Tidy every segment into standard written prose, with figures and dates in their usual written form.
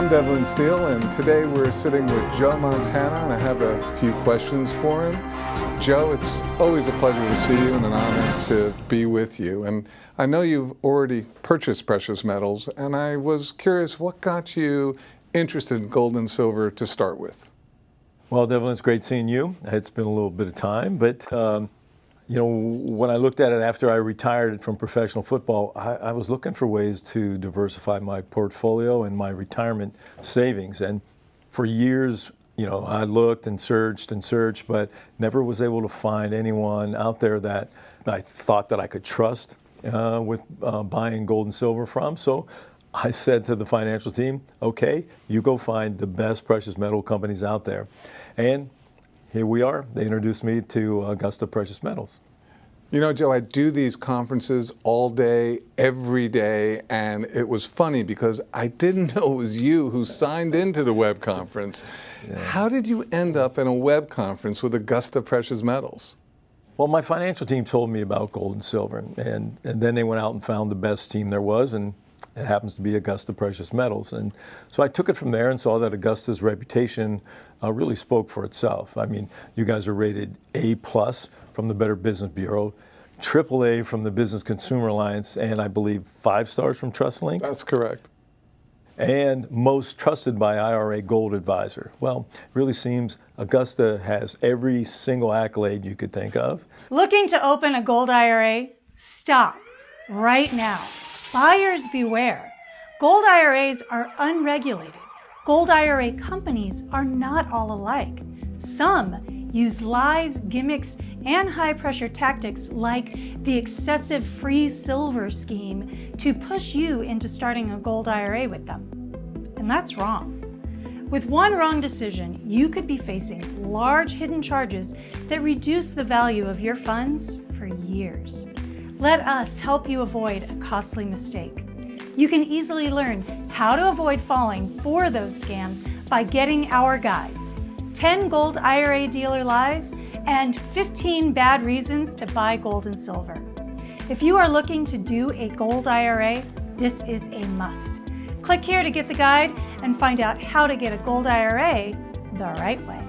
I'm Devlin Steele, and today we're sitting with Joe Montana, and I have a few questions for him. Joe, it's always a pleasure to see you and an honor to be with you. And I know you've already purchased precious metals, and I was curious, what got you interested in gold and silver to start with? Well, Devlin, it's great seeing you. It's been a little bit of time, but when I looked at it after I retired from professional football, I was looking for ways to diversify my portfolio and my retirement savings. And for years, I looked and searched, but never was able to find anyone out there that I thought that I could trust with buying gold and silver from. So I said to the financial team, okay, you go find the best precious metal companies out there. And here we are. They introduced me to Augusta Precious Metals. You know, Joe, I do these conferences all day, every day, and it was funny because I didn't know it was you who signed into the web conference. Yeah. How did you end up in a web conference with Augusta Precious Metals? Well, my financial team told me about gold and silver, and then they went out and found the best team there was, and it happens to be Augusta Precious Metals. And so I took it from there and saw that Augusta's reputation really spoke for itself. I mean, you guys are rated A+ from the Better Business Bureau, AAA from the Business Consumer Alliance, and I believe 5 stars from TrustLink. That's correct. And most trusted by IRA Gold Advisor. Well, it really seems Augusta has every single accolade you could think of. Looking to open a gold IRA? Stop right now. Buyers beware. Gold IRAs are unregulated. Gold IRA companies are not all alike. Some use lies, gimmicks, and high-pressure tactics like the excessive free silver scheme to push you into starting a gold IRA with them. And that's wrong. With one wrong decision, you could be facing large hidden charges that reduce the value of your funds for years. Let us help you avoid a costly mistake. You can easily learn how to avoid falling for those scams by getting our guides, 10 Gold IRA Dealer Lies, and 15 Bad Reasons to Buy Gold and Silver. If you are looking to do a gold IRA, this is a must. Click here to get the guide and find out how to get a gold IRA the right way.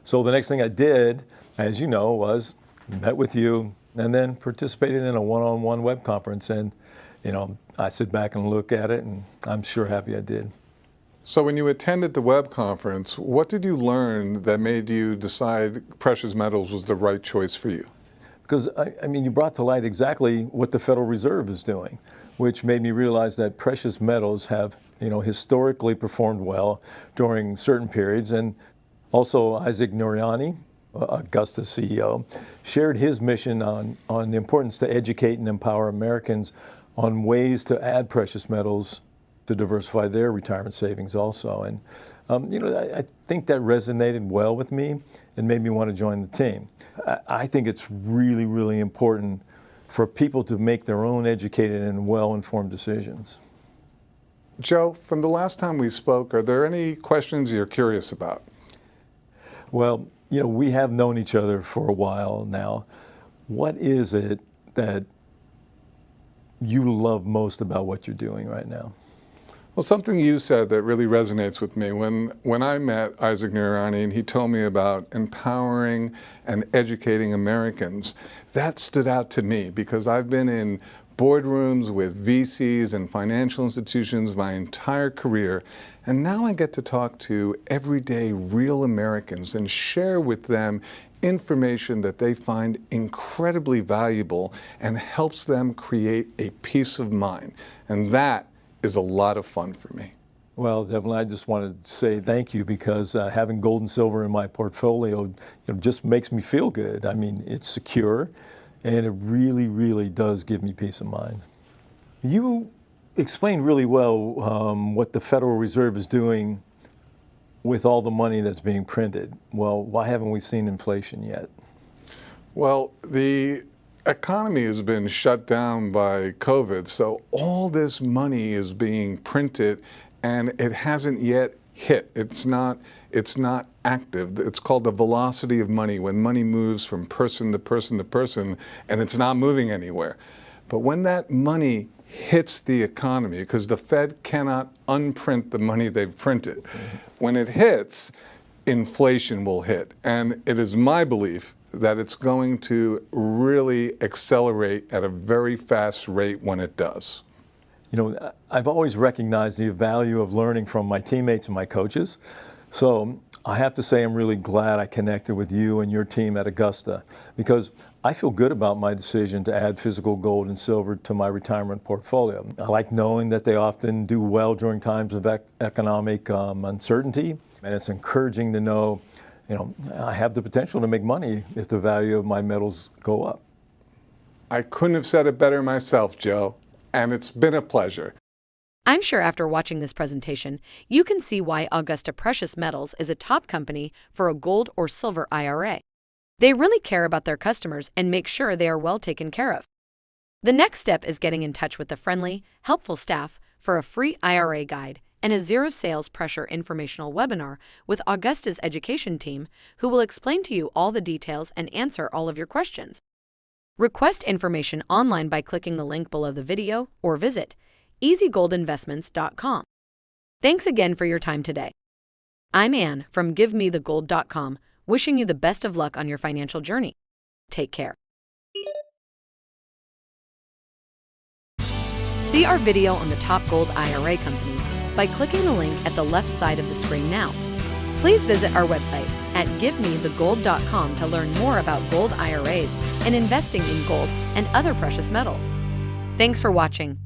So the next thing I did, as you know, was met with you and then participated in a one-on-one web conference. And, I sit back and look at it, and I'm sure happy I did. So when you attended the web conference, what did you learn that made you decide precious metals was the right choice for you? Because, you brought to light exactly what the Federal Reserve is doing, which made me realize that precious metals have, historically performed well during certain periods. And also Isaac Nuriani, Augusta CEO, shared his mission on the importance to educate and empower Americans on ways to add precious metals to diversify their retirement savings also. And, I think that resonated well with me and made me want to join the team. I think it's really, really important for people to make their own educated and well-informed decisions. Joe, from the last time we spoke, are there any questions you're curious about? Well, we have known each other for a while now. What is it that you love most about what you're doing right now? Well, something you said that really resonates with me. When I met Isaac Nuriani and he told me about empowering and educating Americans, that stood out to me because I've been in boardrooms with VCs and financial institutions my entire career, and now I get to talk to everyday real Americans and share with them information that they find incredibly valuable and helps them create a peace of mind. And that is a lot of fun for me. Well, Devlin, I just wanted to say thank you because having gold and silver in my portfolio just makes me feel good. It's secure, and it really, really does give me peace of mind. You explained really well what the Federal Reserve is doing with all the money that's being printed. Well, why haven't we seen inflation yet? Well, the economy has been shut down by COVID, so all this money is being printed and it hasn't yet hit. It's not active. It's called the velocity of money, when money moves from person to person to person and it's not moving anywhere. But when that money hits the economy, because the Fed cannot unprint the money they've printed, when it hits, inflation will hit. And it is my belief that it's going to really accelerate at a very fast rate when it does. You know, I've always recognized the value of learning from my teammates and my coaches. So I have to say I'm really glad I connected with you and your team at Augusta, because I feel good about my decision to add physical gold and silver to my retirement portfolio. I like knowing that they often do well during times of economic uncertainty, and it's encouraging to know, I have the potential to make money if the value of my metals go up. I couldn't have said it better myself, Joe, and it's been a pleasure. I'm sure after watching this presentation, you can see why Augusta Precious Metals is a top company for a gold or silver IRA. They really care about their customers and make sure they are well taken care of. The next step is getting in touch with the friendly, helpful staff for a free IRA guide and a zero sales pressure informational webinar with Augusta's education team, who will explain to you all the details and answer all of your questions. Request information online by clicking the link below the video or visit easygoldinvestments.com. Thanks again for your time today. I'm Anne from GiveMeTheGold.com, wishing you the best of luck on your financial journey. Take care. See our video on the top gold IRA companies by clicking the link at the left side of the screen now. Please visit our website at GiveMeTheGold.com to learn more about gold IRAs and investing in gold and other precious metals. Thanks for watching.